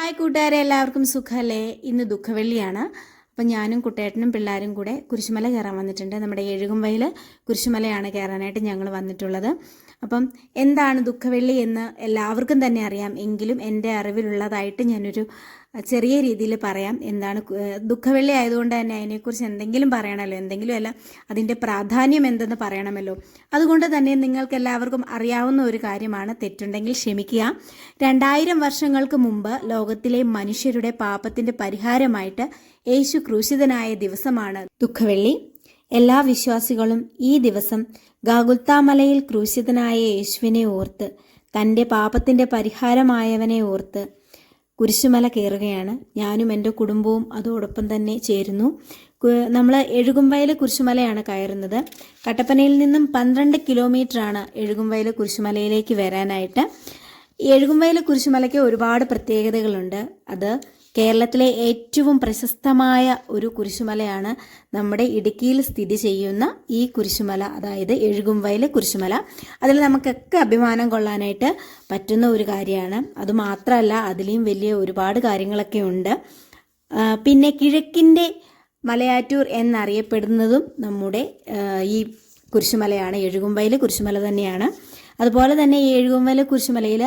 Hi കൂട്ടുകാരെ, എല്ലാവർക്കും സുഖമല്ലേ? ഇന്ന് ദുഃഖവെള്ളിയാണ്. അപ്പം ഞാനും കുട്ടേട്ടനും പിള്ളേരും കൂടെ കുരിശുമല കയറാൻ വന്നിട്ടുണ്ട്. നമ്മുടെ എഴുകുംവയൽ കുരിശുമലയാണ് കയറാനായിട്ട് ഞങ്ങൾ വന്നിട്ടുള്ളത്. അപ്പം എന്താണ് ദുഃഖവെള്ളി എന്ന് എല്ലാവർക്കും തന്നെ അറിയാം. എങ്കിലും എൻ്റെ അറിവിലുള്ളതായിട്ട് ഞാനൊരു ചെറിയ രീതിയിൽ പറയാം. എന്താണ് ദുഃഖവെള്ളി ആയതുകൊണ്ട് തന്നെ അതിനെക്കുറിച്ച് എന്തെങ്കിലും പറയണമല്ലോ, എന്തെങ്കിലും അല്ല അതിൻ്റെ പ്രാധാന്യം എന്തെന്ന് പറയണമല്ലോ. അതുകൊണ്ട് തന്നെ നിങ്ങൾക്ക് എല്ലാവർക്കും അറിയാവുന്ന ഒരു കാര്യമാണ്. തെറ്റുണ്ടെങ്കിൽ ക്ഷമിക്കുക. 2000 വർഷങ്ങൾക്ക് മുമ്പ് ലോകത്തിലെ മനുഷ്യരുടെ പാപത്തിൻ്റെ പരിഹാരമായിട്ട് യേശു ക്രൂശിതനായ ദിവസമാണ് ദുഃഖവെള്ളി. എല്ലാ വിശ്വാസികളും ഈ ദിവസം ഗാഗുൽത്താമലയിൽ ക്രൂശിതനായ യേശുവിനെ ഓർത്ത്, തൻ്റെ പാപത്തിൻ്റെ പരിഹാരമായവനെ ഓർത്ത് കുരിശുമല കയറുകയാണ്. ഞാനും എൻ്റെ കുടുംബവും അതോടൊപ്പം തന്നെ ചേരുന്നു. നമ്മൾ എഴുകുംവയൽ കുരിശുമലയാണ് കയറുന്നത്. കട്ടപ്പനയിൽ നിന്നും 12 കിലോമീറ്ററാണ് എഴുകുംവയൽ കുരിശുമലയിലേക്ക് വരാനായിട്ട്. എഴുകുംവയൽ കുരിശുമലയ്ക്ക് ഒരുപാട് പ്രത്യേകതകളുണ്ട്. അത് കേരളത്തിലെ ഏറ്റവും പ്രശസ്തമായ ഒരു കുരിശുമലയാണ്. നമ്മുടെ ഇടുക്കിയിൽ സ്ഥിതി ചെയ്യുന്ന ഈ കുരിശുമല, അതായത് എഴുകുംവയൽ കുരിശുമല. അതിൽ നമുക്കൊക്കെ അഭിമാനം കൊള്ളാനായിട്ട് പറ്റുന്ന ഒരു കാര്യമാണ്. അതുമാത്രമല്ല, അതിലെയും വലിയ ഒരുപാട് കാര്യങ്ങളൊക്കെ ഉണ്ട്. പിന്നെ കിഴക്കിൻ്റെ മലയാറ്റൂർ എന്നറിയപ്പെടുന്നതും നമ്മുടെ ഈ കുരിശുമലയാണ്, എഴുകുംവയൽ കുരിശുമല തന്നെയാണ്. അതുപോലെ തന്നെ ഈ എഴുകുംവയൽ കുരിശുമലയിൽ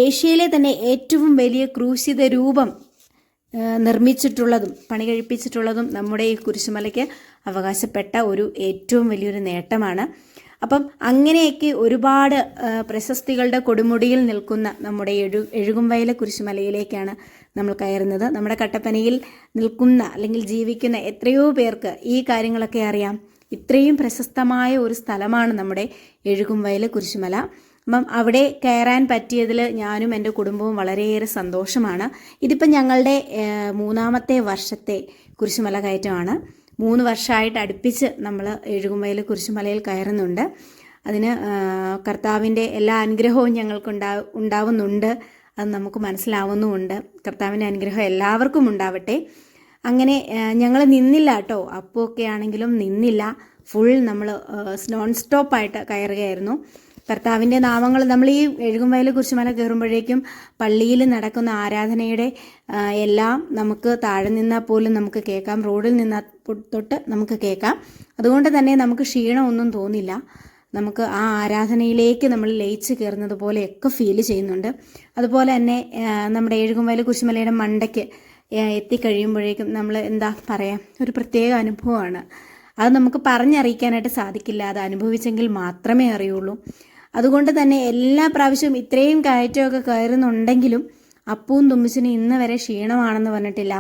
ഏഷ്യയിലെ തന്നെ ഏറ്റവും വലിയ ക്രൂശിത രൂപം നിർമ്മിച്ചിട്ടുള്ളതും പണി കഴിപ്പിച്ചിട്ടുള്ളതും നമ്മുടെ ഈ കുരിശുമലയ്ക്ക് അവകാശപ്പെട്ട ഒരു ഏറ്റവും വലിയൊരു നേട്ടമാണ്. അപ്പം അങ്ങനെയൊക്കെ ഒരുപാട് പ്രശസ്തികളുടെ കൊടുമുടിയിൽ നിൽക്കുന്ന നമ്മുടെ എഴുകുംവയൽ കുരിശുമലയിലേക്കാണ് നമ്മൾ കയറുന്നത്. നമ്മുടെ കട്ടപ്പനയിൽ നിൽക്കുന്ന അല്ലെങ്കിൽ ജീവിക്കുന്ന എത്രയോ പേർക്ക് ഈ കാര്യങ്ങളൊക്കെ അറിയാം. ഇത്രയും പ്രശസ്തമായ ഒരു സ്ഥലമാണ് നമ്മുടെ എഴുകുംവയൽ കുരിശുമല. അപ്പം അവിടെ കയറാൻ പറ്റിയതിൽ ഞാനും എൻ്റെ കുടുംബവും വളരെയേറെ സന്തോഷമാണ്. ഇതിപ്പം ഞങ്ങളുടെ 3ാമത്തെ വർഷത്തെ കുരിശുമല കയറ്റമാണ്. 3 വർഷമായിട്ട് അടുപ്പിച്ച് നമ്മൾ എഴുകുംവയൽ കുരിശുമലയിൽ കയറുന്നുണ്ട്. അതിന് കർത്താവിൻ്റെ എല്ലാ അനുഗ്രഹവും ഞങ്ങൾക്ക് ഉണ്ടാവുന്നുണ്ട്. അത് നമുക്ക് മനസ്സിലാവുന്നുമുണ്ട്. കർത്താവിൻ്റെ അനുഗ്രഹം എല്ലാവർക്കും ഉണ്ടാവട്ടെ. അങ്ങനെ ഞങ്ങൾ നിന്നില്ല കേട്ടോ. അപ്പോഴൊക്കെ ആണെങ്കിലും നിന്നില്ല. ഫുൾ നമ്മൾ നോൺ സ്റ്റോപ്പായിട്ട് കയറുകയായിരുന്നു. കർത്താവിൻ്റെ നാമങ്ങൾ നമ്മൾ ഈ എഴുകുംവയൽ കുരിശുമല കയറുമ്പോഴേക്കും പള്ളിയിൽ നടക്കുന്ന ആരാധനയുടെ എല്ലാം നമുക്ക് താഴെ നിന്നാൽ പോലും നമുക്ക് കേൾക്കാം. റോഡിൽ നിന്നാൽ തൊട്ട് നമുക്ക് കേൾക്കാം. അതുകൊണ്ട് തന്നെ നമുക്ക് ക്ഷീണമൊന്നും തോന്നില്ല. നമുക്ക് ആ ആരാധനയിലേക്ക് നമ്മൾ ലയിച്ച് കയറുന്നത് പോലെയൊക്കെ ഫീൽ ചെയ്യുന്നുണ്ട്. അതുപോലെ തന്നെ നമ്മുടെ എഴുകുംവയൽ കുരിശുമലയുടെ മണ്ടയ്ക്ക് എത്തിക്കഴിയുമ്പോഴേക്കും നമ്മൾ എന്താ പറയുക, ഒരു പ്രത്യേക അനുഭവമാണ്. അത് നമുക്ക് പറഞ്ഞറിയിക്കാനായിട്ട് സാധിക്കില്ല. അത് അനുഭവിച്ചെങ്കിൽ മാത്രമേ അറിയുള്ളൂ. അതുകൊണ്ട് തന്നെ എല്ലാ പ്രാവശ്യവും ഇത്രയും കയറ്റമൊക്കെ കയറുന്നുണ്ടെങ്കിലും അപ്പവും തുമ്മിച്ചിനും ഇന്ന് വരെ ക്ഷീണമാണെന്ന് പറഞ്ഞിട്ടില്ല,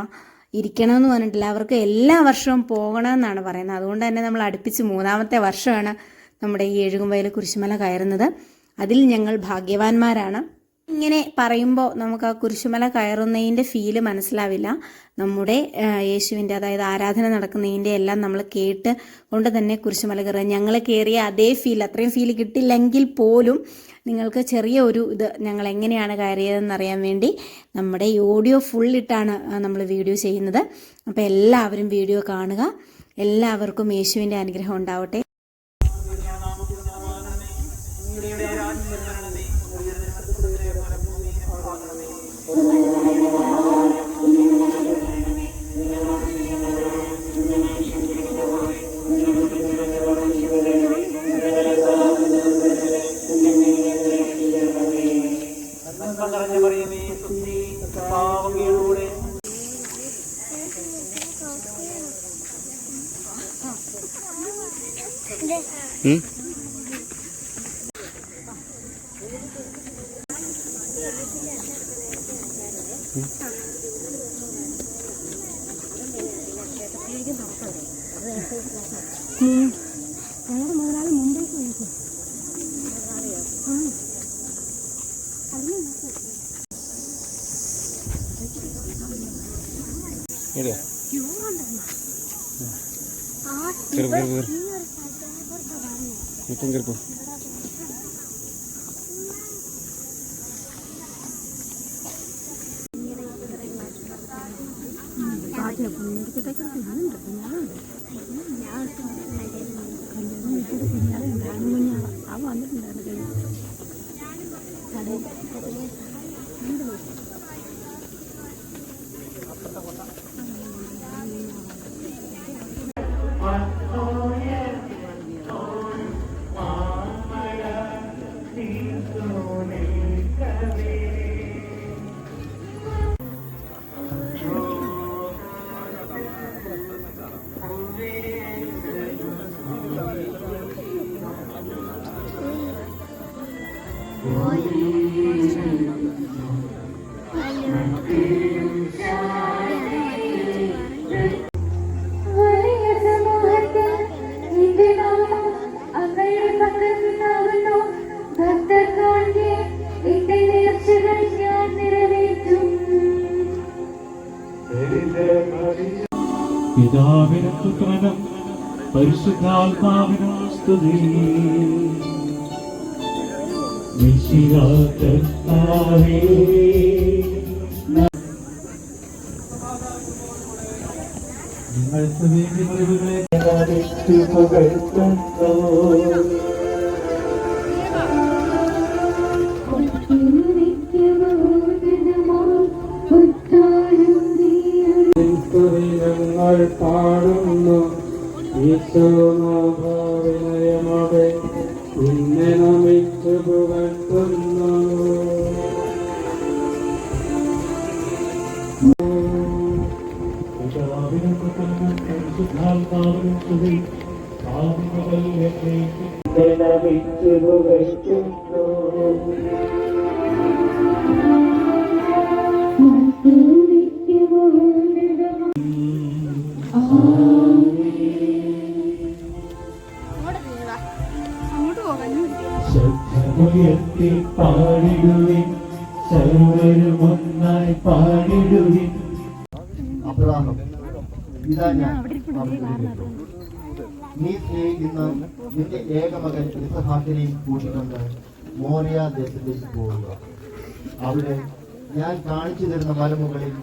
ഇരിക്കണമെന്ന് പറഞ്ഞിട്ടില്ല. അവർക്ക് എല്ലാ വർഷവും പോകണമെന്നാണ് പറയുന്നത്. അതുകൊണ്ട് തന്നെ നമ്മൾ അടുപ്പിച്ച് 3ാമത്തെ വർഷമാണ് നമ്മുടെ ഈ എഴുകുംവയൽ കുരിശുമല കയറുന്നത്. അതിൽ ഞങ്ങൾ ഭാഗ്യവാന്മാരാണ്. ഇങ്ങനെ പറയുമ്പോൾ നമുക്ക് ആ കുരിശുമല കയറുന്നതിൻ്റെ ഫീല് മനസ്സിലാവില്ല. നമ്മുടെ യേശുവിൻ്റെ, അതായത് ആരാധന നടക്കുന്നതിൻ്റെ എല്ലാം നമ്മൾ കേട്ട് കൊണ്ട് തന്നെ കുരിശുമല കയറുക. ഞങ്ങൾ കയറിയ അതേ ഫീൽ, അത്രയും ഫീൽ കിട്ടില്ലെങ്കിൽ പോലും നിങ്ങൾക്ക് ചെറിയ ഒരു ഇത് ഞങ്ങൾ എങ്ങനെയാണ് കയറിയതെന്ന് അറിയാൻ വേണ്ടി നമ്മുടെ ഈ ഓഡിയോ ഫുള്ളിട്ടാണ് നമ്മൾ വീഡിയോ ചെയ്യുന്നത്. അപ്പോൾ എല്ലാവരും വീഡിയോ കാണുക. എല്ലാവർക്കും യേശുവിൻ്റെ അനുഗ്രഹം ഉണ്ടാവട്ടെ. പിതാവിനും പുത്രനും പരിശുദ്ധാത്മാവിനും സ്തുതി. മിശിഹാ-കർത്താവേ, നിങ്ങൾക്ക് വേണ്ടി മുറിവുകളെ പുകഴ്ത്തുന്നു. ഞങ്ങൾ പാടുന്നു ഈശോവിനയമോടെ നിന്നെ നമിച്ചു പുകഴ്ത്തുന്നു. പിതാവിനും പുത്രനും പരിശുദ്ധാത്മാവിനും സ്തുതി. ആദിമുതൽ എന്നേക്കും നമിച്ചു പുകഴ്ത്തുന്നു. ശബ്ദമുയർത്തി പാടിടുവിൻ, സർവരും ഒന്നായി പാടിടുവിൻ. അബ്രാഹം, ഇതാ ഞാൻ നീ സ്നേഹിക്കുന്ന നിന്റെ ഏകമകൻ ഇസഹാക്കിനെയും കൂട്ടിക്കൊണ്ട് മോറിയ ദേശത്തേക്ക് പോവുക. അവിടെ ഞാൻ കാണിച്ചു തരുന്ന മലമുകളിൽ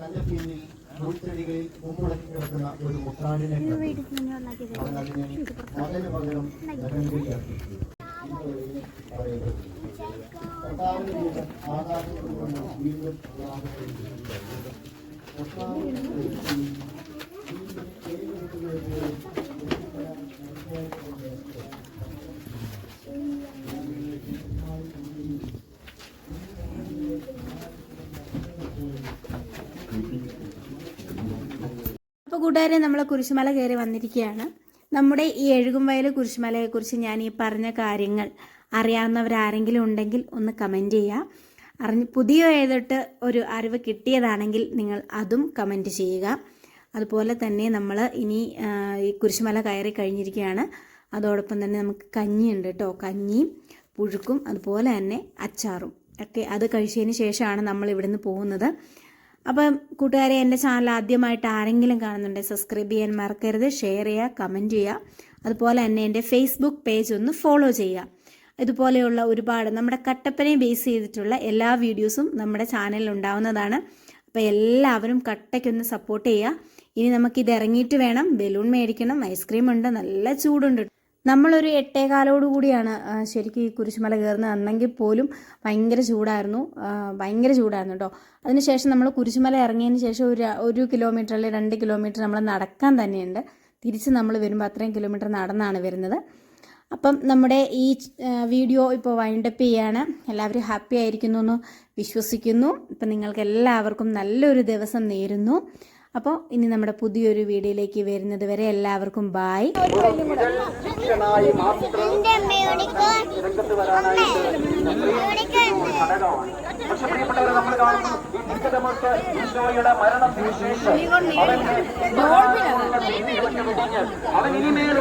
കഞ്ഞപ്പിന്നിൽ മുൾച്ചെടികളിൽ മുമ്പുടക്കി കിടക്കുന്ന ഒരു മുട്ടാടിനെ കണ്ടു. അവൻ അതിനെ മകന് പകരം നരമ്പയിൽ അർപ്പിച്ചു. പറയുന്നത് കർത്താവിന്റെ ദൂതൻ ആകാശത്തിൽ നിന്ന് വീണ്ടും അപ്പോൾ കൂട്ടുകാരെ, നമ്മൾ കുരിശുമല കയറി വന്നിരിക്കുകയാണ്. നമ്മുടെ ഈ എഴുകുംവയൽ കുരിശുമലയെക്കുറിച്ച് ഞാൻ ഈ പറഞ്ഞ കാര്യങ്ങൾ അറിയാവുന്നവരാരെങ്കിലും ഉണ്ടെങ്കിൽ ഒന്ന് കമൻറ്റ് ചെയ്യുക. പുതിയ ഏതൊട്ട് ഒരു അറിവ് കിട്ടിയതാണെങ്കിൽ നിങ്ങൾ അതും കമൻറ്റ് ചെയ്യുക. അതുപോലെ തന്നെ നമ്മൾ ഇനി ഈ കുരിശുമല കയറി കഴിഞ്ഞിരിക്കുകയാണ്. അതോടൊപ്പം തന്നെ നമുക്ക് കഞ്ഞിയുണ്ട് കേട്ടോ. കഞ്ഞിയും പുഴുക്കും അതുപോലെ തന്നെ അച്ചാറും ഒക്കെ അത് കഴിച്ചതിന് ശേഷമാണ് നമ്മൾ ഇവിടുന്ന് പോകുന്നത്. അപ്പം കൂട്ടുകാരെ, എൻ്റെ ചാനൽ ആദ്യമായിട്ട് ആരെങ്കിലും കാണുന്നുണ്ടെങ്കിൽ സബ്സ്ക്രൈബ് ചെയ്യാൻ മറക്കരുത്. ഷെയർ ചെയ്യുക, കമൻറ്റ് ചെയ്യുക. അതുപോലെ തന്നെ എൻ്റെ ഫേസ്ബുക്ക് പേജ് ഒന്ന് ഫോളോ ചെയ്യുക. ഇതുപോലെയുള്ള ഒരുപാട് നമ്മുടെ കട്ടപ്പനയെ ബേസ് ചെയ്തിട്ടുള്ള എല്ലാ വീഡിയോസും നമ്മുടെ ചാനലിൽ ഉണ്ടാവുന്നതാണ്. അപ്പോൾ എല്ലാവരും കട്ടയ്ക്കൊന്ന് സപ്പോർട്ട് ചെയ്യുക. ഇനി നമുക്കിത് ഇറങ്ങിയിട്ട് വേണം. ബലൂൺ മേടിക്കണം, ഐസ്ക്രീം ഉണ്ട്, നല്ല ചൂടുണ്ട്. നമ്മളൊരു 8:15 കൂടിയാണ് ശരിക്കും ഈ കുരിശുമല കയറുന്നത്. അന്നെങ്കിൽ പോലും ഭയങ്കര ചൂടായിരുന്നു കേട്ടോ. അതിനുശേഷം നമ്മൾ കുരിശുമല ഇറങ്ങിയതിന് ശേഷം ഒരു കിലോമീറ്റർ അല്ലെങ്കിൽ 2 കിലോമീറ്റർ നമ്മൾ നടക്കാൻ തന്നെയുണ്ട്. തിരിച്ച് നമ്മൾ വരുമ്പോൾ അത്രയും കിലോമീറ്റർ നടന്നാണ് വരുന്നത്. അപ്പം നമ്മുടെ ഈ വീഡിയോ ഇപ്പോൾ വൈൻഡപ്പ് ചെയ്യാണ്. എല്ലാവരും ഹാപ്പി ആയിരിക്കുന്നു എന്ന് വിശ്വസിക്കുന്നു. ഇപ്പം നിങ്ങൾക്ക് എല്ലാവർക്കും നല്ലൊരു ദിവസം നേരുന്നു. അപ്പോൾ ഇനി നമ്മുടെ പുതിയൊരു വീഡിയോയിലേക്ക് വരുന്നത് വരെ എല്ലാവർക്കും ബായ്. അവൻ ഇനിമേൽ